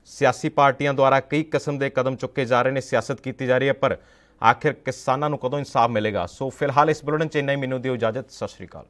ਸਿਆਸੀ ਪਾਰਟੀਆਂ ਦੁਆਰਾ ਕਈ ਕਿਸਮ ਦੇ ਕਦਮ ਚੁੱਕੇ ਜਾ ਰਹੇ ਨੇ, ਸਿਆਸਤ ਕੀਤੀ ਜਾ ਰਹੀ ਹੈ, ਪਰ ਆਖਿਰ ਕਿਸਾਨਾਂ ਨੂੰ ਕਦੋਂ ਇਨਸਾਫ ਮਿਲੇਗਾ। ਸੋ ਫਿਲਹਾਲ ਇਸ ਬੁਲੇਟਿਨ 'ਚ ਇੰਨਾ ਹੀ। ਮੈਨੂੰ ਦਿਓ ਇਜਾਜ਼ਤ। ਸਤਿ ਸ਼੍ਰੀ ਅਕਾਲ।